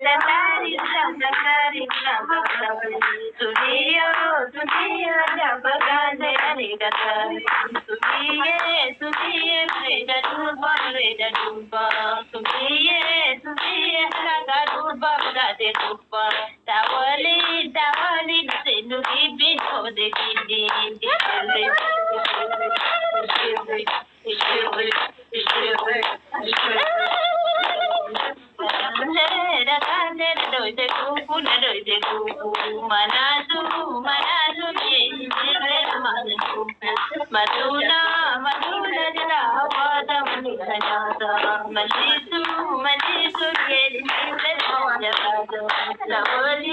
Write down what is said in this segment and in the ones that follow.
Dadari dadari dadari Suliyo suliyo jabagande anikatari Suliye suliye reda duba Suliye suliye raga duba brade duba Tawali tawali senu bibin ode kindi Maduna maduna jala awada manijada malisu malisu yeli jada lavoli lavoli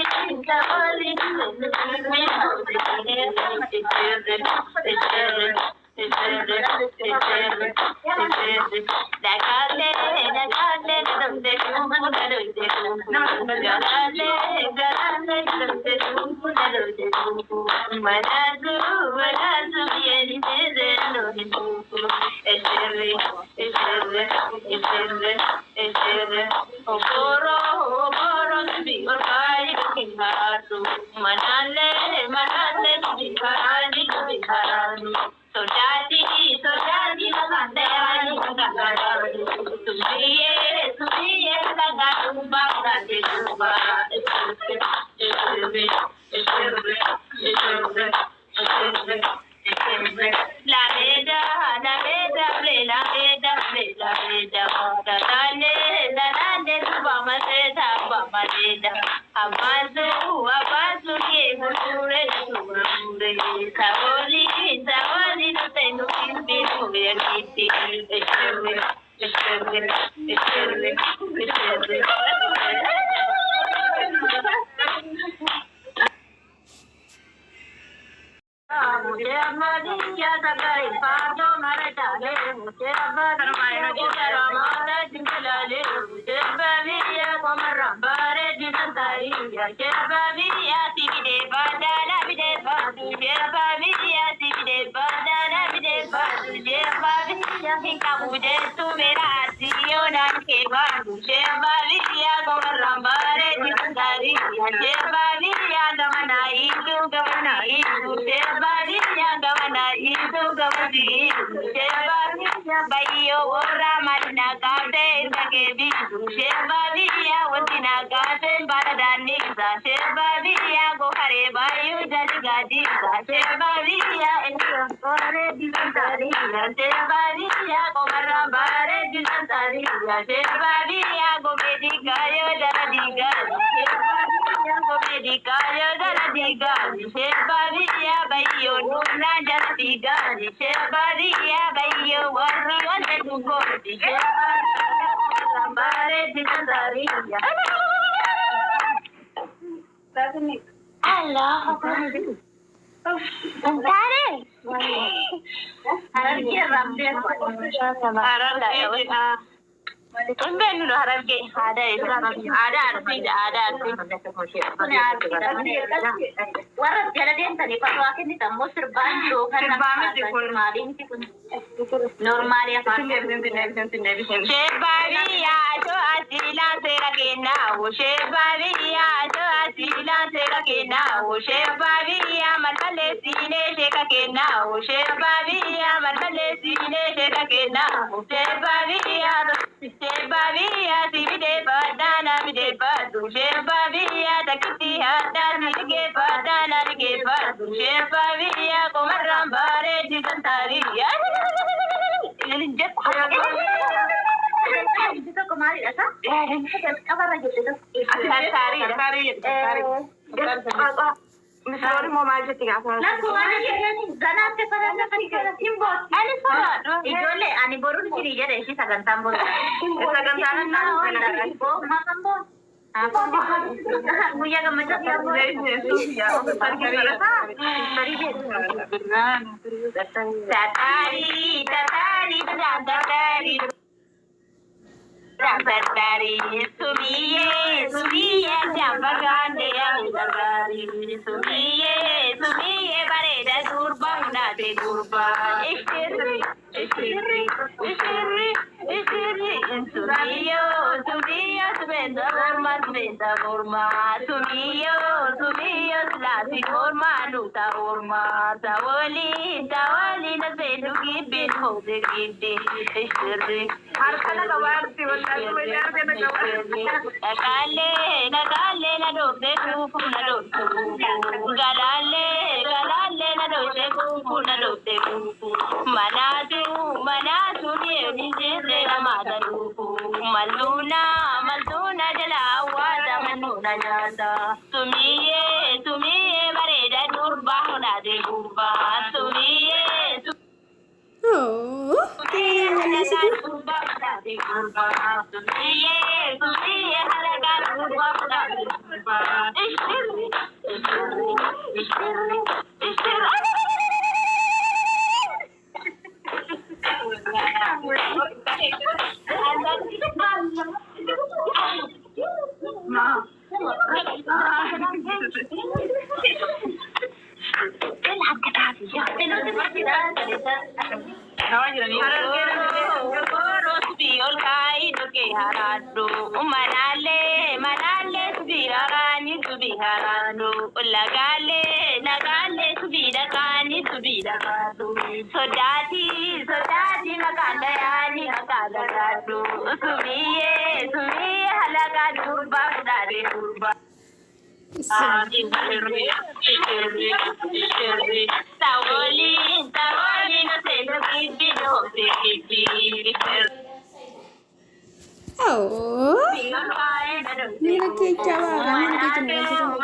Sumiyo, sumiyo, subenda morma, subenda morma. Sumiyo, sumiyo, slasi morma, nuta morma. Tawali, tawali, na sedu gibin, hode gibin. Ishirri, Arkana kawarti wallahi mayar kana kawarti. nakale, nakale, na dobe kufu, na dobe kufu. Galale, galale, na dobe kufu, na dobe kufu. Manatu, manatu, ni jere ramada kufu. Maluna, maluna, jala wada manuna nyata. Tumiye, tumiye, bareda durba, na de durba. Tumiye, Oh, kaya wala si Sodati, sodati, makandayani, makandayadu. Sumiye, sumiye, halaga durba, dare durba. Tawoli, tawoli, no se lo kibi, no se kibi. Oh, mira que chaval, mira que chaval.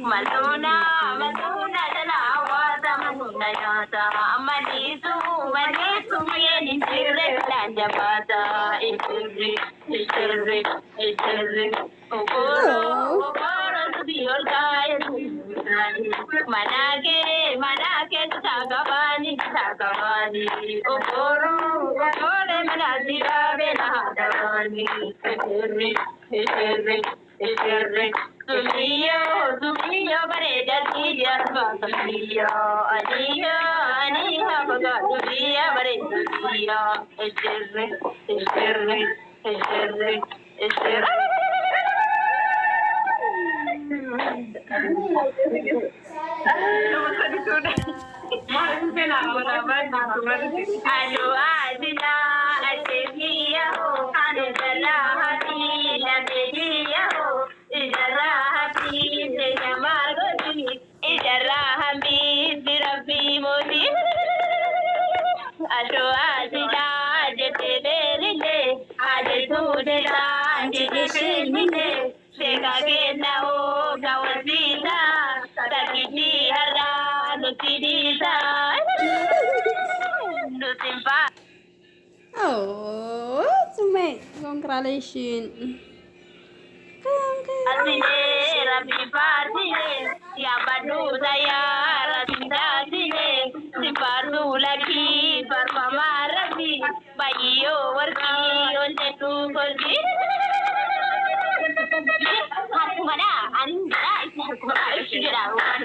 Maluna, maluna, jala awada maluna yata. Manisu, manisu, yeni chirre lanja bata. Ishirri. Okoro, okoro, subiyol kaya. Manake, sagabani. Okoro, manazira bena hadani. Ishirri. Sumiyo, bareda tiya sumiyo. Aniya, baga sumiya, bareda tiya. Ishirri. Alo adila atekiya ho, idara hati labejiya ho, idara hati se jamargoti, idara hati sirafi moti. Alo adila ajete berile, ajetudela ajeteshimile, seka kena ho gawasila, takiti hara nutidisa. Nutimpa. Oh, congratulations. Asile, rabi pasile, ya badu saya rasinda sile, sipatu lagi parfama rabi, bayo warki onte tu kolki. Aku mana? Anda itu mana? Sudah awal.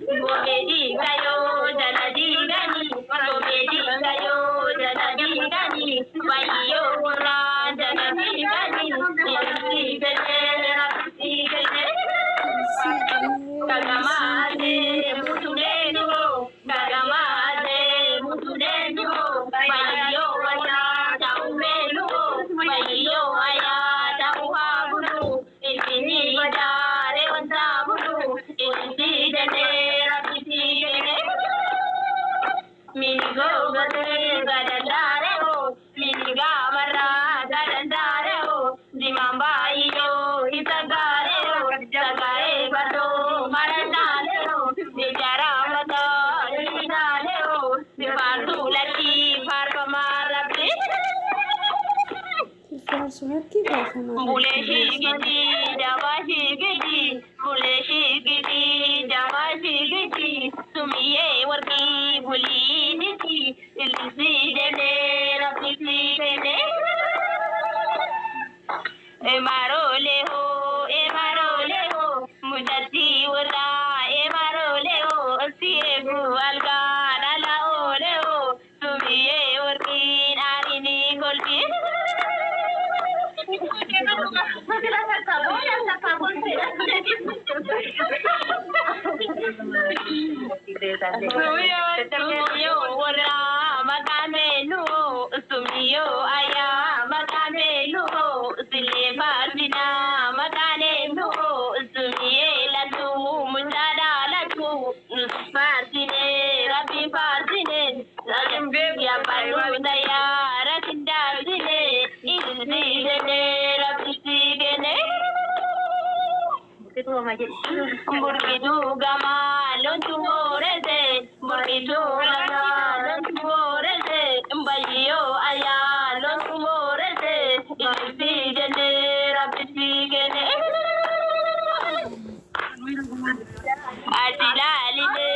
Gomedi kayo jaladi gani, gomedi kayo jaladi gani, bayo wala jaladi gani, kagamade mutulenu, bayo wala taumelu, bayo aya tauhabulu, ini dare wantabulu, ini dare Minigo gade gadandare ho, miniga marra gadandare ho, dimamba iyo itagare ho, tagare bado maranale ho, dijara mata idale ho, dipartu laki parpa marabli. Bule shigiti, jawa shigiti, bule shigiti, jawa shigiti, sumiye warki buli niti, ilisi dede, rapisi dede. Emarole ho, mujati war Sumiyo wara makamelu sumiyo aya makamelu silema sina makamelu sumiye latu mujada latu fasine rabi fasine ya balu daya rakinda sine ilsine rabi sigene Murkidu gama lontu moreze Murkidu gama lontu moreze Mbayo aya lontu moreze Ilfi gene rabbi gene Adila aline